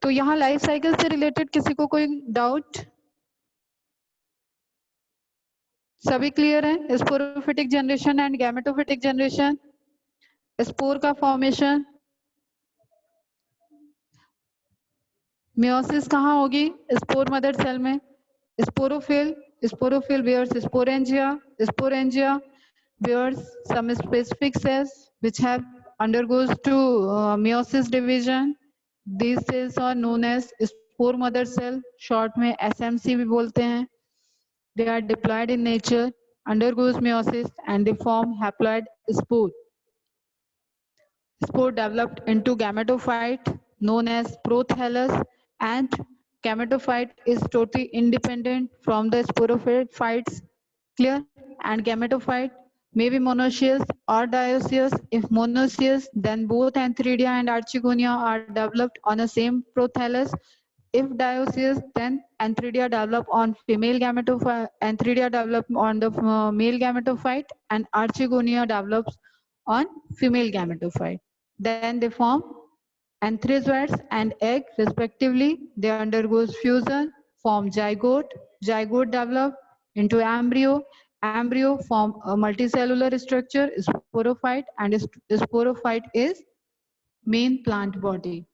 तो यहाँ life cycle से रिलेटेड किसी को कोई डाउट? सभी क्लियर है? Sporophytic generation and gametophytic generation, spore का फॉर्मेशन, मियोसिस कहाँ होगी? स्पोर मदर सेल में, sporophyll, sporophyll bears sporangia, sporangia bears some specific cells which have undergoes to meiosis division. These cells are known as spore mother cell, short में SMC भी बोलते हैं. They are diploid in nature, undergoes meiosis and they form haploid spore. Spore developed into gametophyte known as prothallus, and gametophyte is totally independent from the sporophytes. Clear? And gametophyte may be monoecious or dioecious. If monoecious, then both Antheridia and Archegonia are developed on the same prothallus. If dioecious, then Antheridia develop on female gametophyte, Antheridia develop on the male gametophyte, and Archegonia develops on female gametophyte. Then they form anthrazoids and egg respectively. They undergoes fusion, form zygote. Zygote develop into embryo. Embryo form a multicellular structure, sporophyte, and sporophyte is main plant body.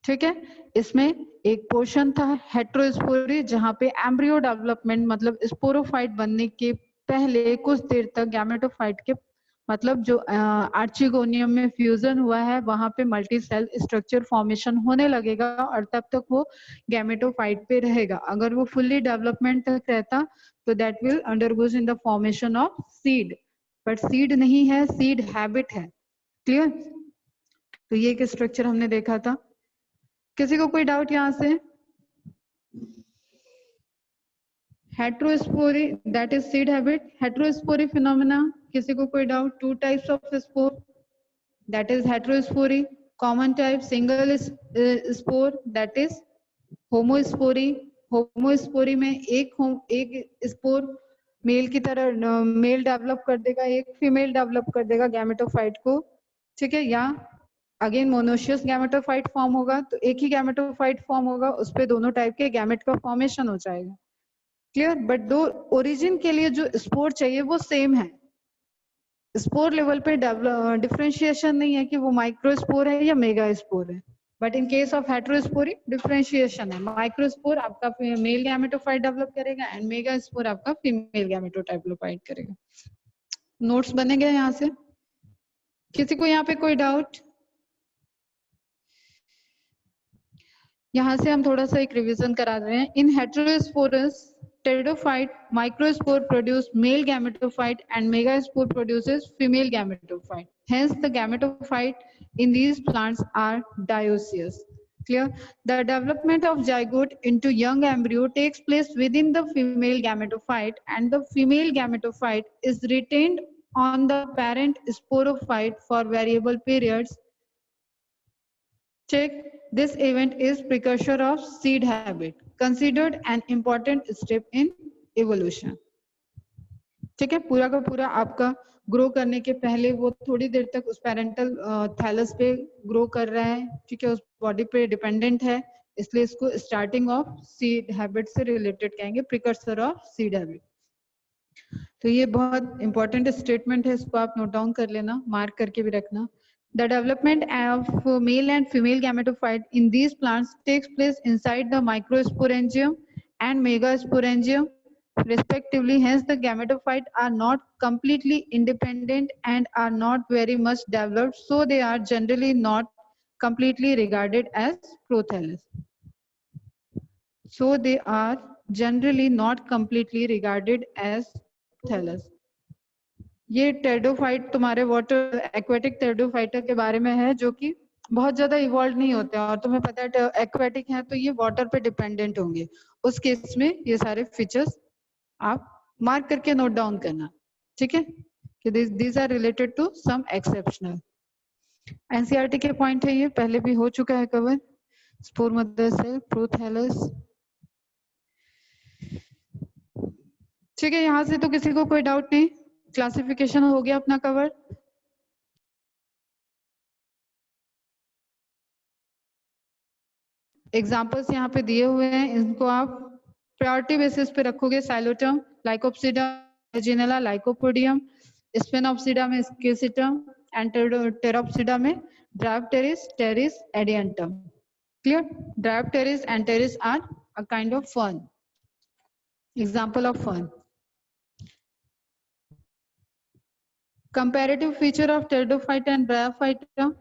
ठीक है, इसमें एक portion था heterospory जहां पे embryo development मतलब sporophyte बनने के पहले कुछ देर तक गैमेटोफाइट के मतलब जो आर्चिगोनियम में फ्यूजन हुआ है वहां पे मल्टी सेल स्ट्रक्चर फॉर्मेशन होने लगेगा और तब तक वो गैमेटोफाइट पे रहेगा. अगर वो फुल्ली डेवलपमेंट तक रहता तो that will undergoes in the formation of seed, but seed नहीं है, सीड हैबिट है. क्लियर? तो ये एक स्ट्रक्चर हमने देखा था. किसी को कोई डाउट यहाँ से? Heterospory that is seed habit. Heterospory phenomena किसी को कोई doubt? Two types of spore that is heterospory. Common type single spore that is homospory. Homospory में एक स्पोर मेल की तरह मेल डेवलप कर देगा, एक फीमेल डेवलप कर देगा गैमेटोफाइट को. ठीक है, या अगेन मोनोशियस गैमेटोफाइट फॉर्म होगा तो एक ही गैमेटोफाइट फॉर्म होगा, उस पे दोनों टाइप के गैमेट का फॉर्मेशन हो जाएगा. क्लियर? बट दो ओरिजिन के लिए जो स्पोर चाहिए वो सेम है. स्पोर लेवल पे डिफरेंशिएशन नहीं है कि वो माइक्रोस्पोर है या मेगा स्पोर है. But in case of heterospory differentiation है. माइक्रोस्पोर आपका मेल गैमेटोफाइट डेवलप करेगा एंड मेगा स्पोर आपका फीमेल गैमेटोफाइट करेगा. नोट्स बनेंगे यहाँ से? किसी को यहाँ पे कोई डाउट? यहाँ से हम थोड़ा सा एक रिवीजन करा रहे हैं. इन heterosporous pteridophyte, microspore produce male gametophyte and megaspore produces female gametophyte. Hence the gametophyte in these plants are dioecious. Clear? The development of zygote into young embryo takes place within the female gametophyte and the female gametophyte is retained on the parent sporophyte for variable periods. Check. This event is precursor of seed habit, considered an important step in evolution. ठीक है, पूरा का पूरा आपका grow करने के पहले वो थोड़ी देर तक उस पेरेंटल थैलस पे ग्रो कर रहा है. ठीक है, उस बॉडी पे डिपेंडेंट है, इसलिए इसको स्टार्टिंग ऑफ सीड हैबिट से रिलेटेड कहेंगे, प्रिकर्सर ऑफ सीड हैबिट. तो ये बहुत इंपॉर्टेंट स्टेटमेंट है, इसको आप नोट डाउन कर लेना, मार्क करके भी रखना. The development of male and female gametophyte in these plants takes place inside the microsporangium and megasporangium respectively. Hence, the gametophyte are not completely independent and are not very much developed, so they are generally not completely regarded as prothallus. So they are generally not completely regarded as prothallus. ये pteridophyte तुम्हारे water aquatic टेरिडोफाइटर के बारे में है जो कि बहुत ज्यादा इवॉल्व नहीं होते हैं और तुम्हें पता है एक्वेटिक है तो ये वाटर पे डिपेंडेंट होंगे. उस केस में ये सारे फीचर्स आप मार्क करके नोट डाउन करना. ठीक है, कि these are related to some exceptional. NCERT के पॉइंट है, ये पहले भी हो चुका है cover. Spore mother cell, prothallus. ठीक है, यहाँ से तो किसी को कोई डाउट नहीं. क्लासिफिकेशन हो गया अपना कवर. एग्जाम्पल्स यहाँ पे दिए हुए हैं, इनको आप प्रायोरिटी बेसिस पे रखोगे। साइलोटर्म, लाइकोप्सिडम, जिनेला, लाइकोपोडियम, स्पेनोप्सिडा में स्केसिटम एंड टेरोप्सिडा में Dryopteris, Pteris, Adiantum. Clear? Dryopteris and teris are a kind of fern. Example of fern. Comparative feature of pteridophyta and bryophyta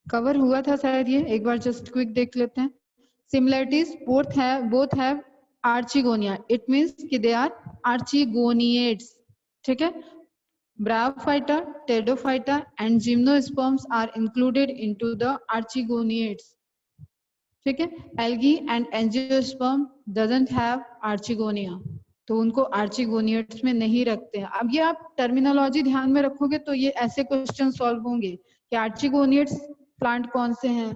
cover हुआ था शायद ये, एक बार जस्ट क्विक देख लेते हैं। Similarities, both have archegonia. It means कि they are archegoniates. ठीक है? Bryophyta, pteridophyta and gymnosperms are included into the archegoniates. ठीक है? Algae and angiosperm doesn't have archegonia, तो उनको आर्चिगोनिएट्स में नहीं रखते हैं। अब ये आप टर्मिनोलॉजी ध्यान में रखोगे तो ये ऐसे क्वेश्चन सॉल्व होंगे कि आर्चिगोनिएट्स प्लांट कौन से हैं,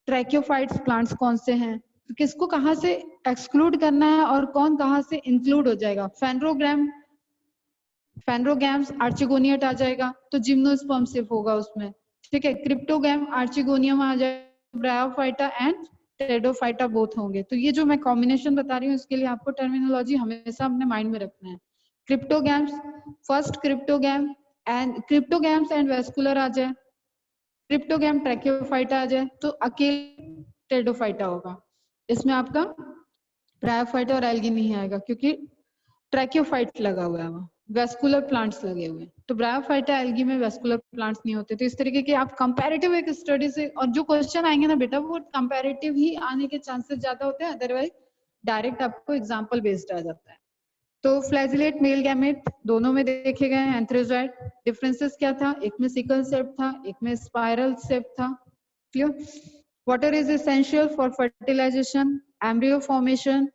ट्रैकियोफाइट्स प्लांट्स कौन से हैं, तो किसको कहाँ से एक्सक्लूड करना है और कौन कहाँ से इंक्लूड हो जाएगा। फेनरोगैम्स आर्चिगोनिएट आ जाएगा तो जिम्नोस्पर्म सिर्फ होगा उसमें। ठीक है? क्रिप्टोगैम आर्चिगोनियम आ जाएगा, ब्रायोफाइटा एंड टेरिडोफाइटा बोथ होंगे। तो ये जो मैं कॉम्बिनेशन बता रही हूँ इसके लिए आपको टर्मिनोलॉजी हमेशा अपने माइंड में रखना है। Cryptogams, first cryptogams and vascular आ जाए, क्रिप्टोगैम ट्रैकियोफाइटा आ जाए तो अकेले टेरिडोफाइटा होगा। इसमें आपका ब्रायोफाइटा और एल्गी नहीं आएगा क्योंकि ट्रैकियोफाइट लगा हुआ है, वहाँ वेस्कुलर प्लांट्स लगे हुए हैं। तो ब्रायोफाइटा एल्गी में वेस्कुलर प्लांट्स नहीं होते। तो इस तरीके के आप कंपैरेटिव एक स्टडी से, और जो क्वेश्चन आएंगे ना बेटा वो कंपैरेटिव ही आने के चांसेस ज्यादा होते हैं, अदरवाइज डायरेक्ट आपको एग्जांपल बेस्ड आ जाता है। तो फ्लैजिलेट मेल गैमेट दोनों में देखे गए हैं एंथ्रेजॉइड। डिफरेंसेस क्या था, एक में सिकल शेप था, एक में स्पाइरल शेप था। Clear? Water is essential for fertilisation, embryo formation,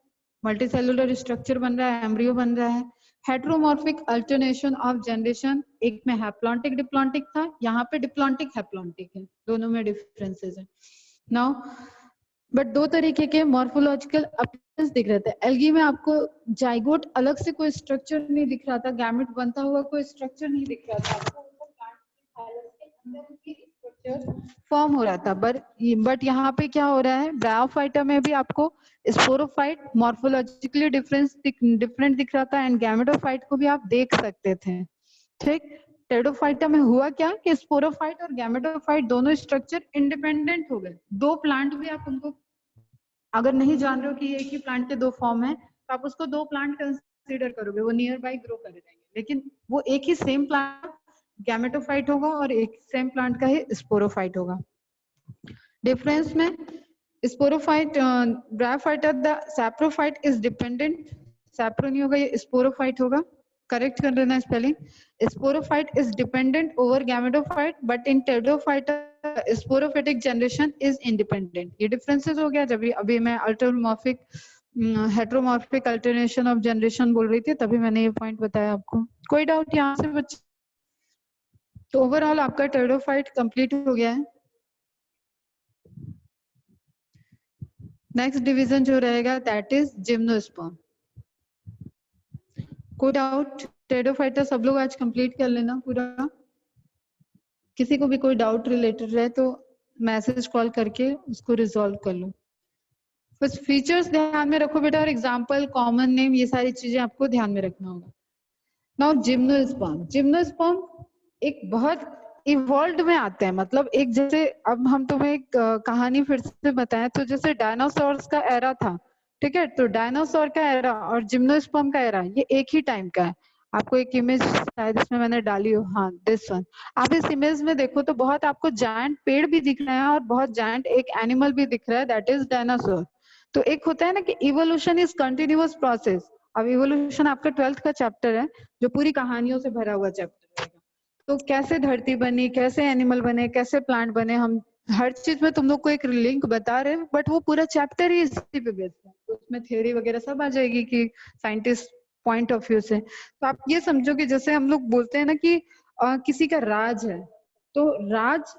multicellular structure बन रहा है, एम्ब्रियो बन रहा है। हेट्रोमॉर्फिक अल्टरनेशन ऑफ जनरेशन, एक में हैप्लॉन्टिक डिप्लॉन्टिक था, यहाँ पे डिप्लॉन्टिक हैप्लॉन्टिक है, दोनों में डिफरेंसेस है। नाउ बट दो तरीके के मॉर्फोलॉजिकल अपीयरेंस दिख रहे थे। एल्गी में आपको जाइगोट अलग से कोई स्ट्रक्चर नहीं दिख रहा था, गैमेट बनता हुआ कोई स्ट्रक्चर नहीं दिख रहा था, आपको फॉर्म हो रहा था। बट यहाँ पे क्या हो रहा है, ब्रायोफाइटा में भी आपको स्पोरोफाइट मॉर्फोलॉजिकली डिफरेंट दिख रहा था एंड गैमेटोफाइट को भी आप देख सकते थे। ठीक? टेरिडोफाइटा में हुआ क्या कि स्पोरोफाइट और गैमेटोफाइट दोनों स्ट्रक्चर इंडिपेंडेंट हो गए। दो प्लांट भी आप उनको अगर नहीं जान रहे हो कि एक ही प्लांट के दो फॉर्म है तो आप उसको दो प्लांट कंसीडर करोगे, वो नियर बाय ग्रो कर जाएंगे, लेकिन वो एक ही सेम प्लांट गैमेटोफाइट होगा और एक सेम प्लांट का ही स्पोरोफाइट होगा। डिफरेंस में sporophyte bryophyta the saprophyte is dependent, सैप्रो नहीं होगा ये स्पोरोफाइट होगा, करेक्ट कर लेना spelling. Sporophyte is dependent over gametophyte but in pteridophyta sporophytic generation is independent. ये डिफरेंसेस हो गया। जब अभी मैं अल्टरमॉर्फिक हेट्रोमॉर्फिक अल्टरनेशन ऑफ जनरेशन बोल रही थी तभी मैंने ये पॉइंट बताया आपको। कोई डाउट यहाँ से बच्चे? तो ओवरऑल आपका टेरिडोफाइट कंप्लीट हो गया है। नेक्स्ट डिवीजन जो रहेगा दैट इज जिम्नोस्पर्म। कोई डाउट? टेरिडोफाइटा सब लोग आज कंप्लीट कर लेना पूरा। किसी को भी कोई डाउट रिलेटेड रहे तो मैसेज कॉल करके उसको रिजॉल्व कर लो। बस फीचर्स ध्यान में रखो बेटा और एग्जांपल, कॉमन नेम, ये सारी चीजें आपको ध्यान में रखना होगा। नाउ जिम्नोस्पर्म एक बहुत इवॉल्व में आते हैं, मतलब एक जैसे अब हम तुम्हें एक कहानी फिर से बताएं तो जैसे डायनासोर्स का एरा था, ठीक है, तो डायनासोर का एरा और जिम्नोस्पर्म का एरा ये एक ही टाइम का है। आपको एक इमेज शायद इसमें मैंने डाली हो, हाँ दिस वन। आप इस इमेज में देखो तो बहुत आपको जायंट पेड़ भी दिख रहे हैं और बहुत जायंट एक एनिमल भी दिख रहा है, दैट इज डायनासोर। तो एक होता है ना कि इवोल्यूशन इज कंटिन्यूअस प्रोसेस। अब इवोल्यूशन आपका 12th का चैप्टर है जो पूरी कहानियों से भरा हुआ चैप्टर रहेगा। तो कैसे धरती बनी, कैसे एनिमल बने, कैसे प्लांट बने, हम हर चीज में तुम लोग को एक लिंक बता रहे हैं, बट वो पूरा चैप्टर ही इसी पे बेस्ड है। तो उसमें थ्योरी वगैरह सब आ जाएगी कि साइंटिस्ट पॉइंट ऑफ व्यू से। तो आप ये समझो कि जैसे हम लोग बोलते हैं ना कि किसी का राज है, तो राज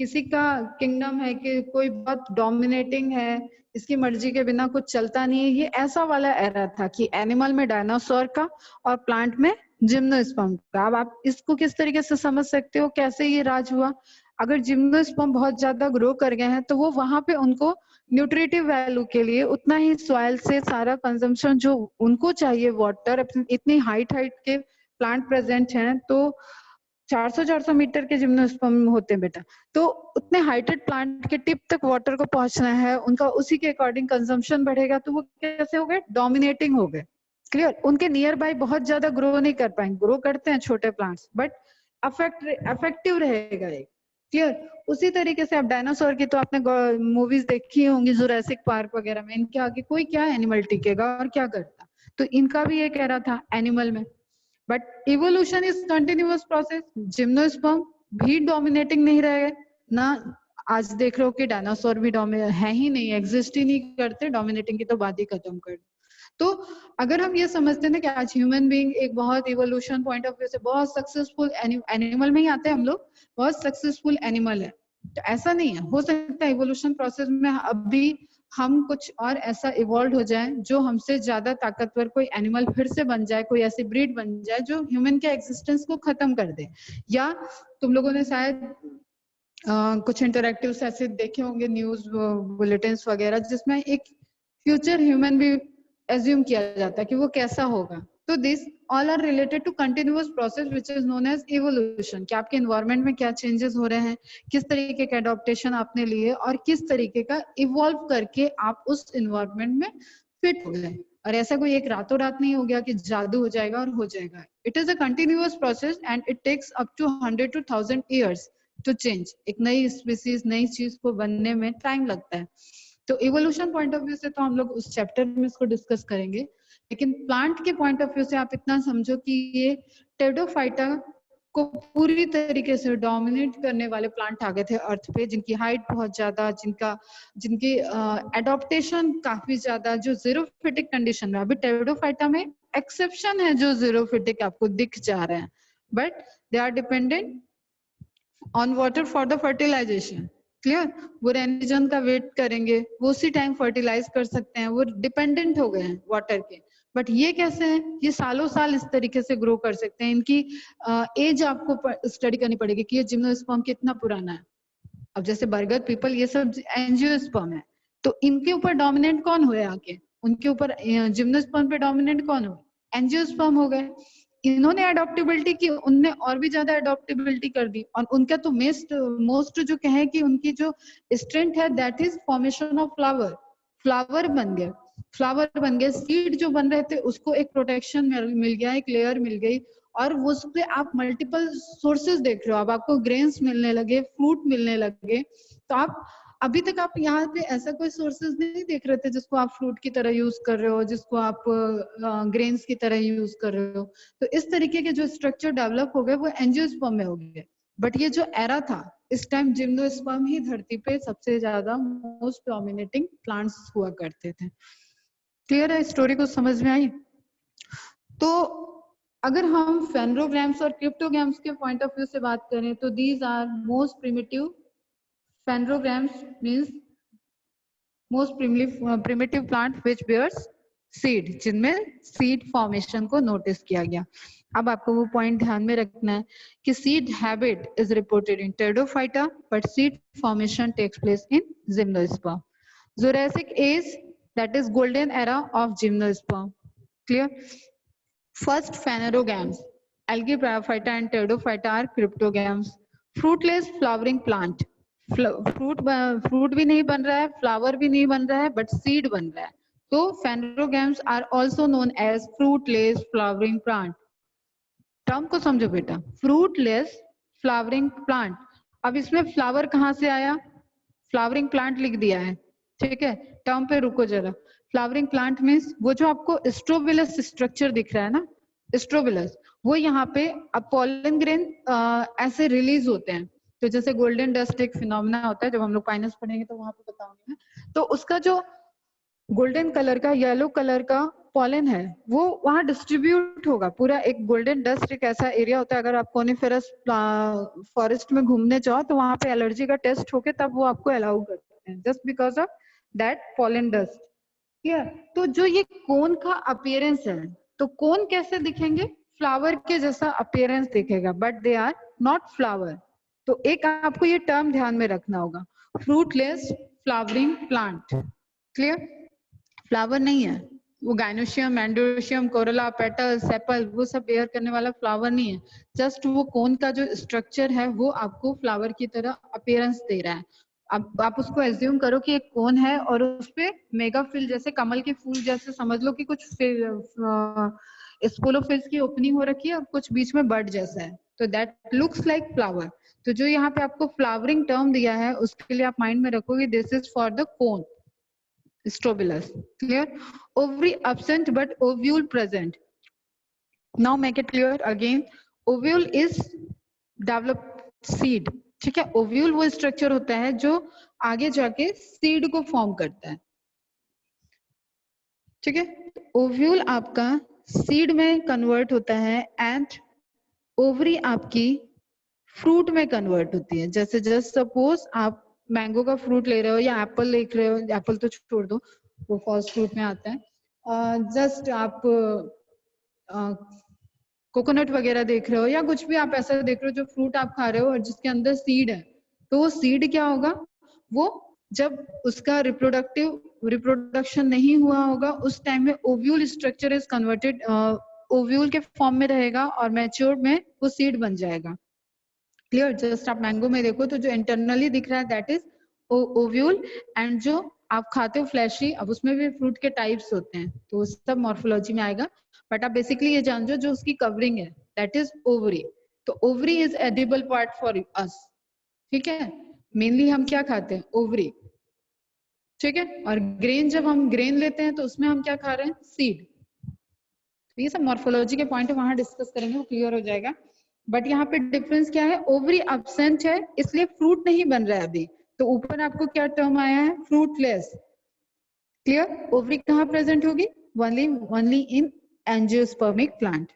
किसी का किंगडम है कि कोई बहुत डोमिनेटिंग है, इसकी मर्जी के बिना कुछ चलता नहीं है, ये ऐसा वाला एरा था कि एनिमल में डायनासोर का और प्लांट में जिम्नोस्पर्म का। अब आप इसको किस तरीके से समझ सकते हो, कैसे ये राज हुआ? अगर जिम्नोस्पर्म बहुत ज्यादा ग्रो कर गए हैं तो वो वहां पे उनको न्यूट्रिटिव वैल्यू के लिए उतना ही सॉइल से सारा कंजम्पशन जो उनको चाहिए वाटर, इतनी हाइट के प्लांट प्रेजेंट हैं तो 400 मीटर के जिम्नोस्पर्म होते हैं बेटा, तो उतने हाइटेड प्लांट के टिप तक वाटर को पहुंचना है, उनका उसी के अकॉर्डिंग कंजम्पशन बढ़ेगा, तो वो कैसे हो गए, डोमिनेटिंग हो गए। क्लियर, उनके नियर बाय बहुत ज्यादा ग्रो नहीं कर पाएंगे, ग्रो करते हैं छोटे प्लांट्स बट अफेक्टिव रहेगा एक। क्लियर, उसी तरीके से अब डायनासोर की तो आपने मूवीज देखी होंगी, जुरासिक पार्क वगैरह में, इनके आगे कोई क्या एनिमल टिकेगा और क्या करता, तो इनका भी ये कह रहा था एनिमल में। But evolution is continuous process, gymnosperm भी डोमिनेटिंग नहीं रहे ना, आज देख रहे हो कि डायनासोर भी है ही नहीं, एग्जिस्ट ही नहीं करते, डोमिनेटिंग की तो बात ही खत्म कर। तो अगर हम ये समझते हैं ना कि आज ह्यूमन बीइंग एक बहुत इवोल्यूशन पॉइंट ऑफ व्यू से बहुत सक्सेसफुल एनिमल में ही आते हैं हम लोग, बहुत सक्सेसफुल एनिमल है, तो ऐसा नहीं है। हो सकता है इवोल्यूशन प्रोसेस में अभी हम कुछ और ऐसा इवॉल्व हो जाए जो हमसे ज्यादा ताकतवर कोई एनिमल फिर से बन जाए, कोई ऐसी ब्रीड बन जाए जो ह्यूमन के एग्जिस्टेंस को खत्म कर दे। या तुम लोगों ने शायद कुछ इंटरैक्टिव्स ऐसे देखे होंगे, न्यूज बुलेटिन वगैरह, जिसमें एक फ्यूचर ह्यूमन भी एज्यूम किया जाता है कि वो कैसा होगा। तो this all are related to continuous process which is known as evolution, कि आपके एनवायरनमेंट में क्या चेंजेस हो रहे हैं, किस तरीके का एडॉप्टेशन आपने लिए और किस तरीके का इवॉल्व करके आप उस एनवायरनमेंट में फिट हो गए। और ऐसा कोई एक रातों रात नहीं हो गया कि जादू हो जाएगा और हो जाएगा। It is a continuous process and it takes up to 100 to 1000 years to change. एक नई स्पीसीज, नई चीज को बनने में टाइम लगता है। तो इवोल्यूशन पॉइंट ऑफ व्यू से तो हम लोग उस चैप्टर में इसको डिस्कस करेंगे, लेकिन प्लांट के पॉइंट ऑफ व्यू से आप इतना समझो कि ये टेरिडोफाइटा को पूरी तरीके से डोमिनेट करने वाले प्लांट आ गए थे अर्थ पे, जिनकी हाइट बहुत ज्यादा, जिनकी एडॉप्टेशन काफी ज्यादा, जो जीरोफिटिक कंडीशन में, अभी टेरिडोफाइटा में एक्सेप्शन है जो जीरोफिटिक आपको दिख जा रहे हैं, but they are dependent on water for the fertilisation. Clear, वो रेनिजन का वेट करेंगे, वो उसी टाइम फर्टिलाइज कर सकते हैं, वो डिपेंडेंट हो गए हैं वाटर के। बट ये कैसे हैं, ये सालों साल इस तरीके से ग्रो कर सकते हैं। इनकी एज आपको स्टडी करनी पड़ेगी कि ये जिम्नोस्पर्म कितना पुराना है। अब जैसे बरगद, पीपल, ये सब एंजियोस्पर्म है, तो इनके ऊपर डोमिनेंट कौन हुए आके, उनके ऊपर जिम्नोस्पर्म पे डोमिनेंट कौन हुए, एंजियोस्पर्म हो गए। इन्होंने अडॉप्टेबिलिटी की, उनने और भी ज्यादा अडॉप्टेबिलिटी कर दी, और उनका तो मोस्ट जो कहे कि उनकी जो स्ट्रेंथ है that is formation of flower. Flower बन गए, सीड जो बन रहे थे उसको एक प्रोटेक्शन मिल गया, एक लेयर मिल गई, और उस पे आप मल्टीपल सोर्सेज देख रहे हो। अब आपको ग्रेन्स मिलने लगे, फ्रूट मिलने लगे, तो आप अभी तक आप यहाँ पे ऐसा कोई सोर्सेज नहीं देख रहे थे जिसको आप फ्रूट की तरह यूज कर रहे हो, जिसको आप ग्रेन्स की तरह यूज कर रहे हो। तो इस तरीके के जो स्ट्रक्चर डेवलप हो गए वो एंजियोस्पर्म में हो गए। बट ये जो एरा था, इस टाइम जिम्नोस्पर्म ही धरती पे सबसे ज्यादा मोस्ट डोमिनेटिंग प्लांट्स हुआ करते थे। क्लियर है, स्टोरी को समझ में आई? तो अगर हम फेनरोग्राम्स और क्रिप्टोग्राम्स के पॉइंट ऑफ व्यू से बात करें तो these are most primitive. Phanerogams means most primitive plant which bears seed, जिनमें सीड फॉर्मेशन को नोटिस किया गया। अब आपको वो पॉइंट ध्यान में रखना है कि seed habit is reported in Pteridophyta but seed formation takes place in gymnosperm. Jurassic age, that is golden era of gymnosperm. Clear? First phanerogams, algae, bryophyta and pteridophyta are cryptogams. Fruitless flowering plant, fruit भी नहीं बन रहा है, flower भी नहीं बन रहा है, but seed बन रहा है, तो phanerogams are also known as fruitless flowering plant. Term को समझो बेटा, fruitless flowering plant. अब इसमें फ्लावर कहाँ से आया, फ्लावरिंग प्लांट लिख दिया है, ठीक है, टर्म पे रुको जरा। फ्लावरिंग प्लांट मींस वो जो आपको स्ट्रोबिलस स्ट्रक्चर दिख रहा है ना, स्ट्रोबिलस, वो यहाँ पे अब पॉलन ग्रेन ऐसे रिलीज होते हैं। तो जैसे गोल्डन डस्ट एक फिनोमेना होता है, जब हम लोग पाइनस पढ़ेंगे तो वहां पे बताऊंगी ना, तो उसका जो गोल्डन कलर का, येलो कलर का पॉलन है वो वहां डिस्ट्रीब्यूट होगा पूरा। एक गोल्डन डस्ट एक ऐसा एरिया होता है, अगर आप कोनिफेरस फॉरेस्ट में घूमने जाओ तो वहां पे एलर्जी का टेस्ट होके तब वो आपको अलाउ करते हैं, just because of that pollen dust. तो जो ये कोन का अपीयरेंस है, तो कोन कैसे दिखेंगे, फ्लावर के जैसा अपीयरेंस दिखेगा, but they are not flower. तो एक आपको ये टर्म ध्यान में रखना होगा, fruitless flowering plant. Clear? Flower नहीं है वो, gynoecium, androecium, corolla, petal, sepal, वो सब बेयर करने वाला फ्लावर नहीं है। जस्ट वो कोन का जो स्ट्रक्चर है वो आपको फ्लावर की तरह अपीयरेंस दे रहा है। अब आप उसको एज्यूम करो कि एक कोन है और उस पे मेगाफिल जैसे कमल के फूल जैसे समझ लो कि कुछ स्पोलोफिल्स की ओपनिंग हो रखी है और कुछ बीच में बड जैसा है, तो दैट लुक्स लाइक फ्लावर। तो जो यहाँ पे आपको फ्लावरिंग टर्म दिया है उसके लिए आप माइंड में रखोगे this is for the cone, strobilus. Clear? Ovary absent but ovule present. Now make it clear again. Ovule is developed seed. ठीक है, ओव्यूल वो स्ट्रक्चर होता है जो आगे जाके सीड को फॉर्म करता है। ठीक है, ओव्यूल आपका सीड में कन्वर्ट होता है एंड ओवरी आपकी फ्रूट में कन्वर्ट होती है। जैसे जस्ट सपोज आप मैंगो का फ्रूट ले रहे हो या एप्पल देख रहे हो, एप्पल तो छोड़ दो वो फर्स्ट फ्रूट में आता है, जस्ट आप कोकोनट वगैरह देख रहे हो या कुछ भी आप ऐसा देख रहे हो जो फ्रूट आप खा रहे हो और जिसके अंदर सीड है, तो वो सीड क्या होगा, वो जब उसका रिप्रोडक्शन नहीं हुआ होगा उस टाइम में ovule structure is converted, ovule के फॉर्म में रहेगा और मैच्योर में वो सीड बन जाएगा। क्लियर? जस्ट आप मैंगो में देखो तो जो इंटरनली दिख रहा है दैट इज ओव्यूल, एंड जो आप खाते हो फ्लैशी, अब उसमें भी फ्रूट के टाइप्स होते हैं तो सब मॉर्फोलॉजी में आएगा, बट आप बेसिकली ये जान जो उसकी कवरिंग है दैट इज ओवरी। तो ovary is edible part for us. ठीक है, मेनली हम क्या खाते हैं, ओवरी। ठीक है, और ग्रेन जब हम ग्रेन लेते हैं तो उसमें हम क्या खा रहे हैं, सीड। तो ये सब मॉर्फोलॉजी के पॉइंट वहां डिस्कस करेंगे, वो क्लियर हो जाएगा। बट यहाँ पे डिफरेंस क्या है, ओवरी एब्सेंट है इसलिए फ्रूट नहीं बन रहा है अभी, तो ऊपर आपको क्या टर्म आया है, फ्रूटलेस। क्लियर? ओवरी कहाँ प्रेजेंट होगी, only in angiospermic plant.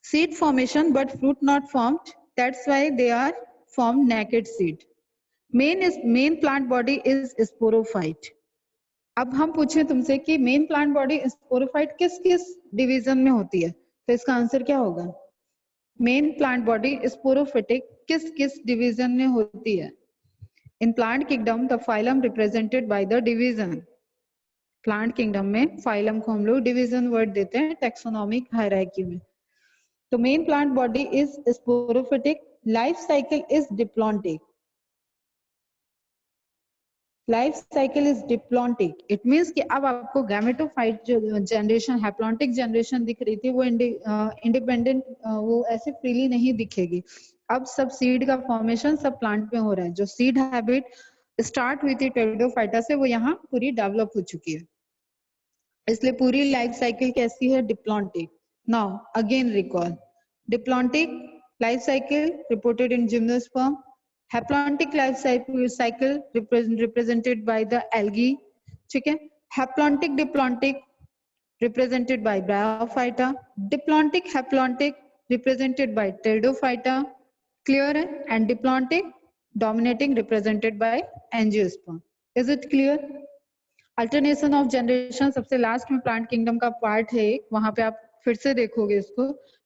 Seed formation but fruit not formed, that's why they are formed naked seed. Main plant body is sporophyte. अब हम पूछें तुमसे कि मेन प्लांट बॉडी स्पोरोफाइट किस किस डिवीजन में होती है, तो इसका आंसर क्या होगा, मेन प्लांट बॉडी स्पोरोफिटिक किस किस डिवीजन में होती है। In plant kingdom the phylum represented by the division. Plant kingdom में फाइलम को हम लोग डिवीजन वर्ड देते हैं टेक्सोनॉमिक हायरार्की में। तो main plant body is sporophytic, life cycle is diplontic. Life cycle is diplontic, it means कि अब आपको गैमेटोफाइट जो जनरेशन हैप्लॉन्टिक जनरेशन दिख रही थी वो इंडिपेंडेंट वो ऐसे फ्रीली नहीं दिखेगी। अब सब सीड का फॉर्मेशन सब प्लांट में हो रहा है। जो सीड हैबिट स्टार्ट हुई थी टेरिडोफाइटा से वो यहाँ पूरी डेवलप हो चुकी है, इसलिए पूरी लाइफ साइकिल कैसी है, diplontic. Now again recall, diplontic life cycle reported in gymnosperm, haplontic life cycle represented by the algae, ठीक है, haplontic diplontic represented by Bryophyta, diplontic haplontic represented by Pteridophyta, clear है, and diplontic dominating represented by Angiosperm. Is it clear? Alternation of generation सबसे last में plant kingdom का part है, वहां पे आप फिर से देखोगे इसको,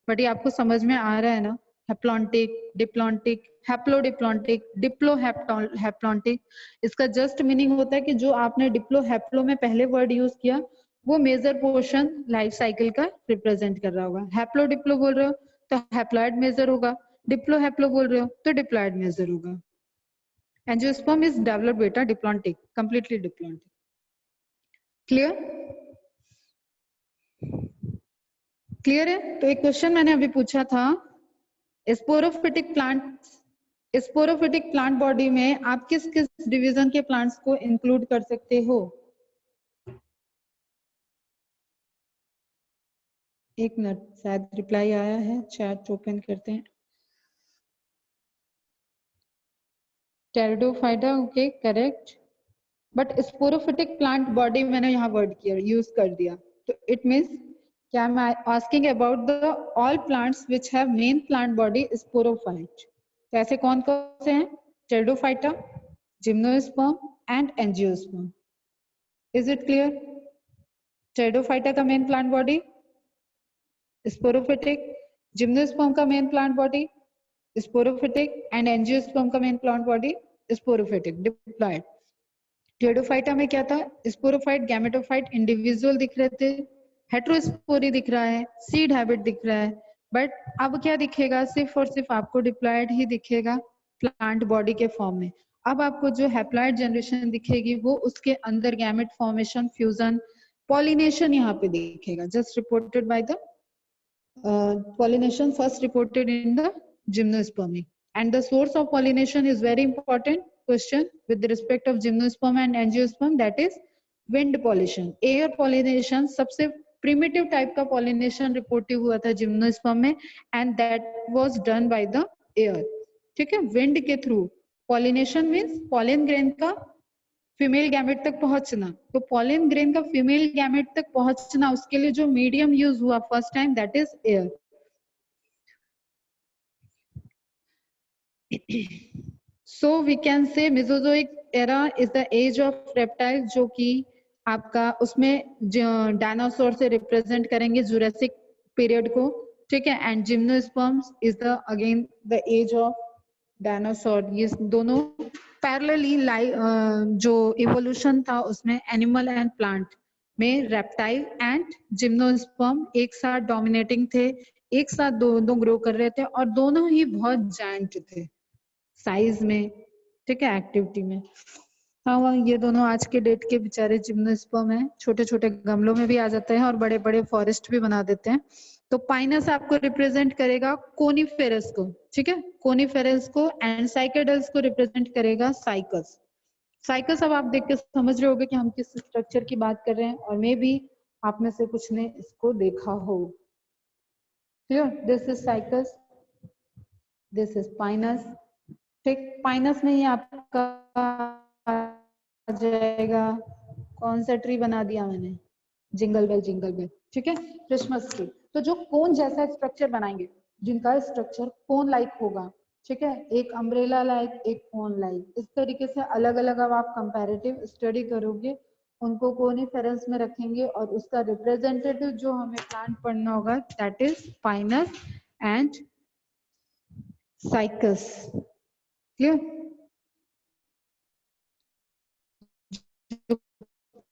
बट ये आपको समझ में आ रहा है ना, हैप्लॉन्टिक, डिप्लॉन्टिक, हैप्लोडिप्लॉन्टिक, डिप्लोहैप्लॉन्टिक। इसका जस्ट मीनिंग होता है कि जो आपने डिप्लो हैप्लो में पहले वर्ड यूज किया वो मेजर पोर्शन लाइफ साइकिल का रिप्रेजेंट कर रहा होगा। हैप्लो डिप्लो बोल रहे हो तो हैप्लॉइड मेजर होगा, डिप्लो हैप्लो बोल रहे हो तो डिप्लॉइड मेजर होगा। एंजियोस्पर्म इज डेवलप्ड बेटा diplontic, completely diplontic. Clear? Clear है? तो एक क्वेश्चन मैंने अभी पूछा था, स्पोरोफिटिक प्लांट बॉडी में आप किस किस डिवीजन के प्लांट्स को इंक्लूड कर सकते हो? एक मिनट, शायद रिप्लाई आया है, चैट ओपन करते हैं। Pteridophyta, okay correct, but sporophytic plant body मैंने यहाँ वर्ड किया यूज कर दिया, तो इट मीन्स क्या I am asking about the all plants which have main plant body sporophyte. तो ऐसे कौन कौन से हैं, pteridophyta, gymnosperm and angiosperm. Is it clear? Pteridophyta का main plant body sporophytic, gymnosperm का main plant body sporophytic, and angiosperm का main plant body sporophytic diploid. Pteridophyta में क्या था, स्पोरोफाइट गैमेटोफाइट इंडिविजुअल दिख रहे थे, हेट्रोस्पोरी दिख रहा है, सीड हैबिट दिख रहा है, बट अब क्या दिखेगा, सिर्फ और सिर्फ आपको डिप्लॉयड ही दिखेगा प्लांट बॉडी के फॉर्म में। अब आपको जो हैप्लॉयड जनरेशन दिखेगी वो उसके अंदर गैमेट फॉर्मेशन, फ्यूजन, पॉलिनेशन यहाँ पे दिखेगा, just reported by the pollination first reported in the gymnosperm. And the source of pollination is very important question with respect of gymnosperm and angiosperm, that is wind pollination. Air pollination सबसे primitive type का pollination reported हुआ था gymnosperm में, and that was done by the air. ठीक है, wind के through pollination means pollen grain का female gamete तक पहुंचना, तो पॉलन ग्रेन का फीमेल गैमेट तक पहुंचना, उसके लिए जो मीडियम यूज हुआ first time, that is air. So we can say Mesozoic era is the age of reptile, जो कि आपका उसमें डायनासोर से रिप्रेजेंट करेंगे जुरासिक पीरियड को, ठीक है, and gymnosperms is the again the age of dinosaur. ये दोनों पैरेलली जो इवोल्यूशन था उसमें एनिमल एंड प्लांट में रेप्टाइल एंड जिम्नोस्पर्म एक साथ डोमिनेटिंग थे, एक साथ दोनों ग्रो कर रहे थे, और दोनों ही बहुत जायंट थे साइज में, ठीक है, एक्टिविटी में। हाँ, ये दोनों आज के डेट के बेचारे जिम्नोस्पर्म हैं, छोटे छोटे गमलों में भी आ जाते हैं और बड़े बड़े फॉरेस्ट भी बना देते हैं। तो पाइनस आपको रिप्रेजेंट करेगा कोनिफेरस को, ठीक है, कोनिफेरस को, एंड साइकेडल्स को रिप्रेजेंट करेगा साइकस। साइकस अब आप देख के समझ रहे होगे कि हम किस स्ट्रक्चर की बात कर रहे हैं, और मे भी आप में से कुछ ने इसको देखा हो। Clear, this is cycas, this is Pinus, ठीक। पाइनस में ही आपका आ जाएगा, कौन सा ट्री बना दिया मैंने, जिंगल बेल, ठीक है, क्रिसमस ट्री। तो जो कोन जैसा स्ट्रक्चर बनाएंगे, जिनका स्ट्रक्चर कोन लाइक होगा, ठीक है, एक अम्ब्रेला लाइक, एक कोन लाइक, इस तरीके से अलग अलग अब आप कंपैरेटिव स्टडी करोगे, उनको कोनिफेरस में रखेंगे, और उसका रिप्रेजेंटेटिव जो हमें प्लांट पढ़ना होगा, that is Pinus and cycas. Clear,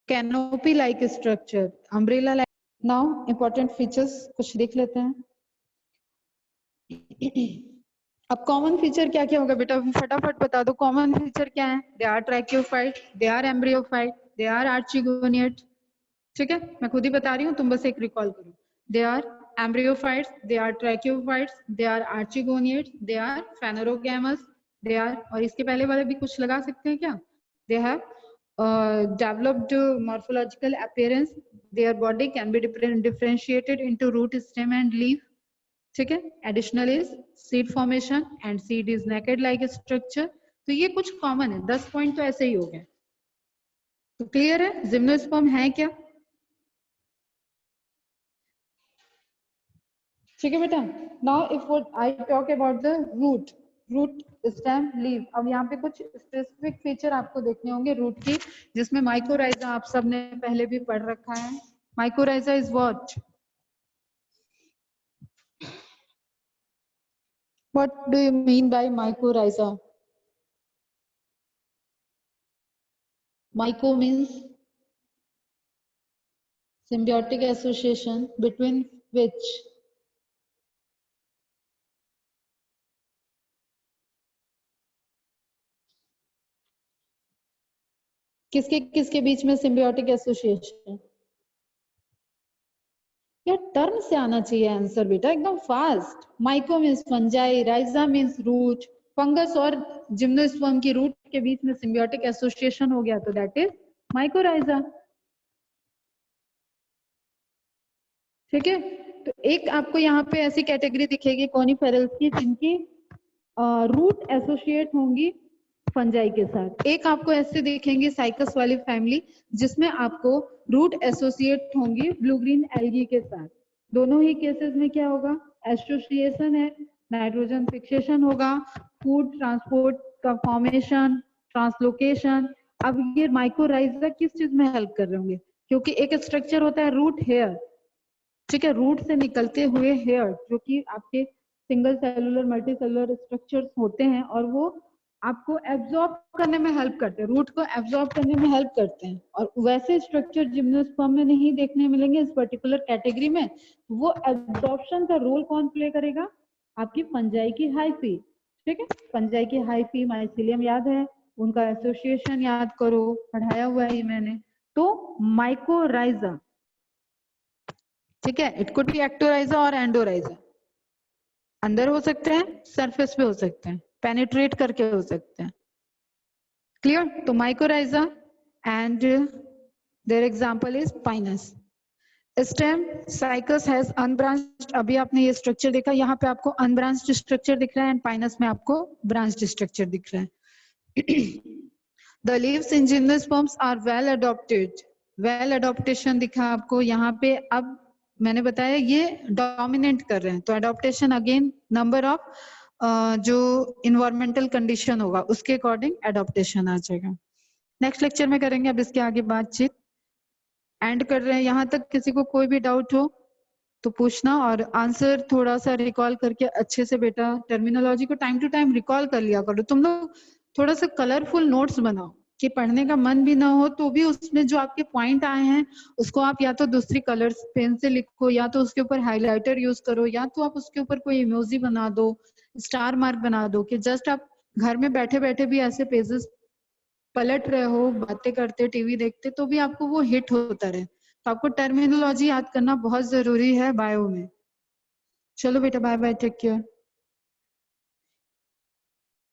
canopy like structure, umbrella like. Now important features कुछ देख लेते हैं। अब कॉमन फीचर क्या क्या होगा बेटा, फटाफट बता दो, कॉमन फीचर क्या है? They are tracheophyte, they are embryophyte, they are archegoniate, ठीक है, मैं खुद ही बता रही हूँ, तुम बस एक रिकॉल करो। They are embryophytes, they are tracheophytes, they are archegoniates, they are phanerogams, they are, और इसके पहले वाले भी कुछ लगा सकते हैं क्या? They have developed morphological appearance, their body can be differentiated into root, stem and leaf, ठीक है, additional is seed formation and seed is naked like structure. तो ये कुछ कॉमन है, 10 पॉइंट तो ऐसे ही हो गए। तो क्लियर है जिम्नोस्पर्म है क्या? ठीक है बेटा। Now if I talk about the root, root, stem, leaf, अब यहाँ पे कुछ स्पेसिफिक फीचर आपको देखने होंगे रूट की, जिसमें माइकोराइजा आप सबने पहले भी पढ़ रखा है। Mycorrhiza is what? What do you mean by mycorrhiza? Myco means symbiotic association between which? किसके किसके बीच में सिम्बियोटिक एसोसिएशन? यार टर्म से आना चाहिए आंसर बेटा, एकदम fast. Myco means fungi, rhiza means root, fungus और जिम्नोस्पर्म की रूट के बीच में सिम्बियोटिक एसोसिएशन हो गया, तो दैट इज माइकोराइजा, ठीक है। तो एक आपको यहाँ पे ऐसी कैटेगरी दिखेगी कॉनिफेरल्स की जिनकी रूट एसोसिएट होंगी फंजाई के साथ, एक आपको ऐसे दिखेंगे साइकस वाली फैमिली जिसमें आपको रूट एसोसिएट होंगी ब्लू ग्रीन एल्गी के साथ। दोनों ही केसेस में क्या होगा? एसोसिएशन है, नाइट्रोजन फिक्सेशन होगा, फूड ट्रांसपोर्ट का फॉर्मेशन, ट्रांसलोकेशन। अब ये माइकोराइजा किस चीज में हेल्प कर रहे होंगे? क्योंकि एक स्ट्रक्चर होता है रूट हेयर, ठीक है, रूट से निकलते हुए हेयर जो कि आपके single cellular multi cellular structures होते हैं और वो आपको एब्जॉर्ब करने में हेल्प करते हैं, रूट को एब्जॉर्ब करने में हेल्प करते हैं। और वैसे स्ट्रक्चर जिम्नोस्पर्म में नहीं देखने मिलेंगे इस पर्टिकुलर कैटेगरी में। वो एब्जॉर्प्शन का रोल कौन प्ले करेगा? आपकी फंजाई की हाइफी, ठीक है, फंजाई की हाइफी माइसिलियम याद है, उनका एसोसिएशन याद करो, पढ़ाया हुआ है मैंने। तो माइकोराइजा, ठीक है, इट कुड बी एक्टोराइजा और एंडोराइजा, अंदर हो सकते हैं, सरफेस पे हो सकते हैं, पेनिट्रेट करके हो सकते हैं। क्लियर? तो mycorrhiza and their example is Pinus. Stem Cycas has unbranched, अभी आपने ये स्ट्रक्चर देखा, यहाँ पे आपको अनब्रांच्ड स्ट्रक्चर दिख रहा है एंड पाइनस में आपको ब्रांच्ड स्ट्रक्चर दिख रहा है। The leaves in gymnosperms are well adapted, well adaptation दिखा आपको यहाँ पे। अब मैंने बताया ये डोमिनेट कर रहे हैं, तो अडॉप्टेशन अगेन नंबर ऑफ जो इन्वायरमेंटल कंडीशन होगा उसके अकॉर्डिंग अडॉप्टेशन आ जाएगा। नेक्स्ट लेक्चर में करेंगे अब इसके आगे बातचीत। एंड कर रहे हैं, यहाँ तक किसी को कोई भी डाउट हो तो पूछना, और आंसर थोड़ा सा रिकॉल करके अच्छे से बेटा टर्मिनोलॉजी को टाइम टू टाइम रिकॉल कर लिया करो। तुम लोग थोड़ा सा कलरफुल नोट्स बनाओ कि पढ़ने का मन भी ना हो तो भी उसमें जो आपके पॉइंट आए हैं उसको आप या तो दूसरी कलर पेन से लिखो, या तो उसके ऊपर हाइलाइटर यूज करो, या तो आप उसके ऊपर कोई इमोजी बना दो, स्टार मार्क बना दो, कि जस्ट आप घर में बैठे बैठे भी ऐसे पेजेस पलट रहे हो, बातें करते टीवी देखते, तो भी आपको वो हिट होता रहे। तो आपको टर्मिनोलॉजी याद करना बहुत जरूरी है बायो में। चलो बेटा, बाय बाय, टेक केयर।